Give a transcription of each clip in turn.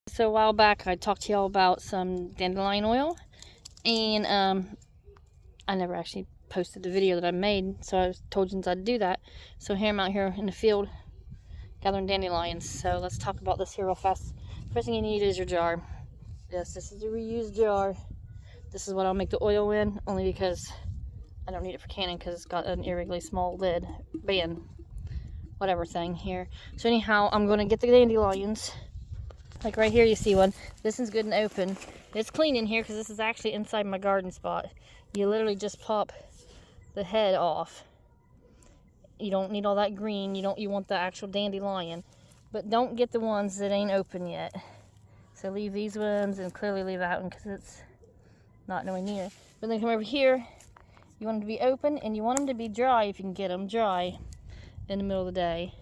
So a while back I talked to y'all about some dandelion oil, and I never actually posted the video that I made, so I told you I'd do that. So here I'm out here in the field gathering dandelions. So let's talk about this here real fast. First thing you need is your jar. Yes, this is a reused jar. This is what I'll make the oil in, only because I don't need it for canning because it's got an irregularly small lid, band, whatever thing here. So anyhow, I'm going to get the dandelions. Like right here you see one. This one's good and open. It's clean in here because this is actually inside my garden spot. You literally just pop the head off. You don't need all that green. You want the actual dandelion. But don't get the ones that ain't open yet. So leave these ones and clearly leave that one because it's not nowhere near. But then come over here. You want them to be open and you want them to be dry if you can get them dry in the middle of the day.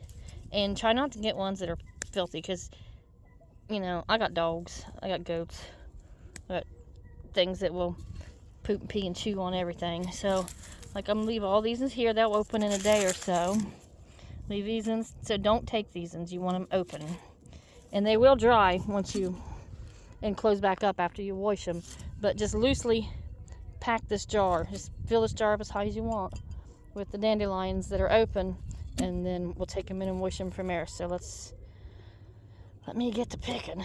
And try not to get ones that are filthy because, you know, I got dogs, I got goats, I got things that will poop and pee and chew on everything. So, like, I'm gonna leave all these in here. They'll open in a day or so. Leave these in, so don't take these in. You want them open. And they will dry once you, and close back up after you wash them. But just loosely pack this jar. Just fill this jar up as high as you want with the dandelions that are open. And then we'll take them in and wash them from there. So let me get to picking.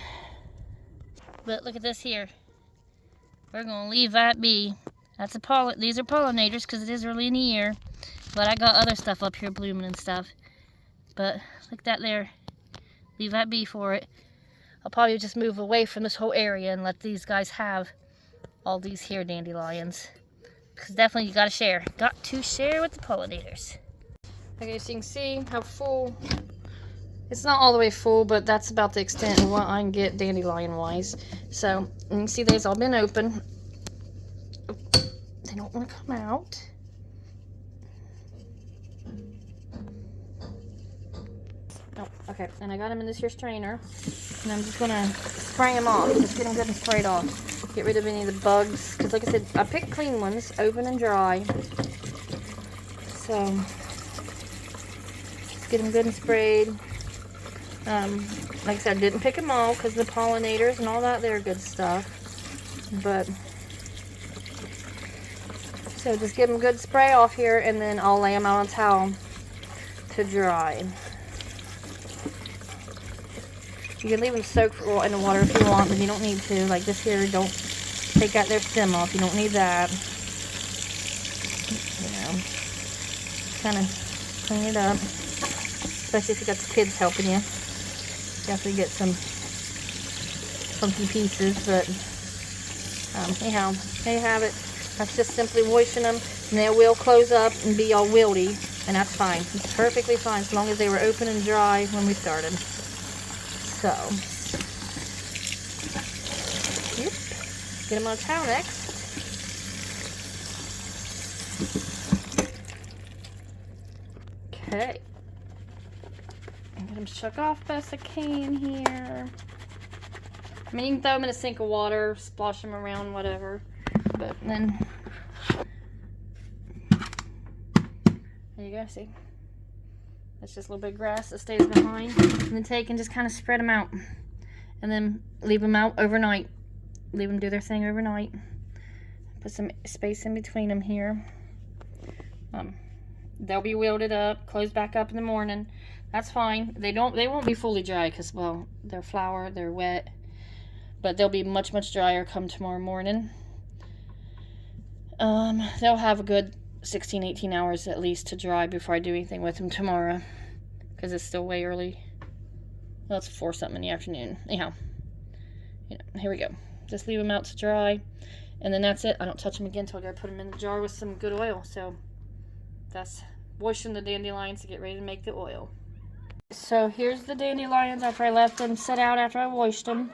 But look at this here. We're gonna leave that be. These are pollinators because it is early in the year. But I got other stuff up here blooming and stuff. But look at that there. Leave that be for it. I'll probably just move away from this whole area and let these guys have all these here dandelions. Because definitely you gotta share. Got to share with the pollinators. Okay, so you can see how full. It's not all the way full, but that's about the extent of what I can get dandelion-wise. So, you can see they've all been open. They don't want to come out. Oh, okay, and I got them in this here strainer. And I'm just going to spray them off. Just get them good and sprayed off. Get rid of any of the bugs. Because like I said, I picked clean ones, open and dry. So, just get them good and sprayed. Like I said, I didn't pick them all because the pollinators and all that, they're good stuff. But, so just give them a good spray off here and then I'll lay them out on a towel to dry. You can leave them soaked in the water if you want, but you don't need to. Like this here, don't take out their stem off. You don't need that. You know, kind of clean it up. Especially if you got the kids helping you. Definitely get some funky pieces, but anyhow, there you have it. That's just really washing them, and they will close up and be all wilty, and that's fine. It's perfectly fine as long as they were open and dry when we started. So, yep. Get them on a towel next. Okay. Get them shook off best I can here. I mean, you can throw them in a sink of water, splosh them around, whatever. But then, there you go, see? That's just a little bit of grass that stays behind. And then take and just kind of spread them out. And then leave them out overnight. Leave them do their thing overnight. Put some space in between them here. They'll be wilted up, close back up in the morning. That's fine. They won't be fully dry because, well, they're flower, they're wet. But they'll be much, much drier come tomorrow morning. They'll have a good 16, 18 hours at least to dry before I do anything with them tomorrow. Because it's still way early. Well, it's 4 something in the afternoon. Anyhow, here we go. Just leave them out to dry. And then that's it. I don't touch them again until I gotta put them in the jar with some good oil. So that's washing the dandelions to get ready to make the oil. So here's the dandelions after I left them set out after I washed them.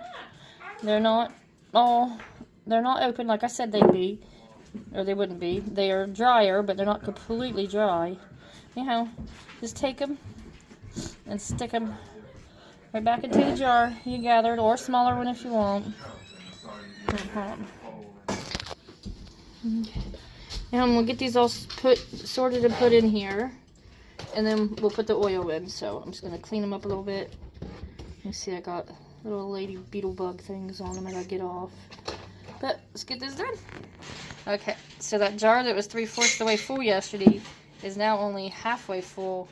They're not open like I said they'd be, or they wouldn't be. They are drier, but they're not completely dry. Anyhow, just take them and stick them right back into the jar you gathered, or a smaller one if you want. And we'll get these all sorted and put in here. And then we'll put the oil in. So I'm just going to clean them up a little bit. You see I got little lady beetle bug things on them I gotta get off. But let's get this done. Okay, so that jar that was 3/4 the way full yesterday is now only halfway full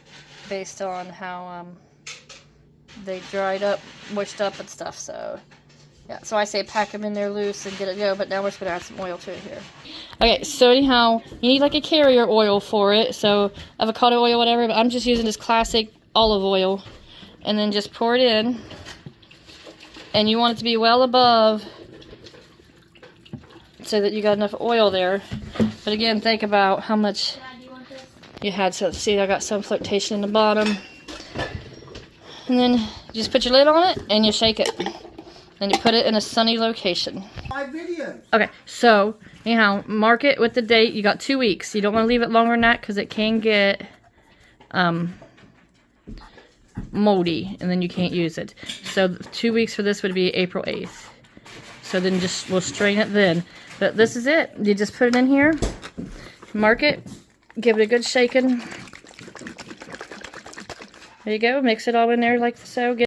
based on how they dried up, moished up and stuff. So yeah, so I say pack them in there loose and get it go, but now we're just gonna add some oil to it here. Okay, so anyhow, you need like a carrier oil for it, so avocado oil, whatever, but I'm just using this classic olive oil, and then just pour it in, and you want it to be well above so that you got enough oil there. But again, think about how much you had. So see, I got some flotation in the bottom, and then you just put your lid on it and you shake it. Then you put it in a sunny location. Okay, so anyhow, mark it with the date. You got 2 weeks. You don't want to leave it longer than that because it can get moldy and then you can't use it. So 2 weeks for this would be April 8th. So then we'll strain it then. But this is it. You just put it in here, mark it, give it a good shaking. There you go. Mix it all in there like so.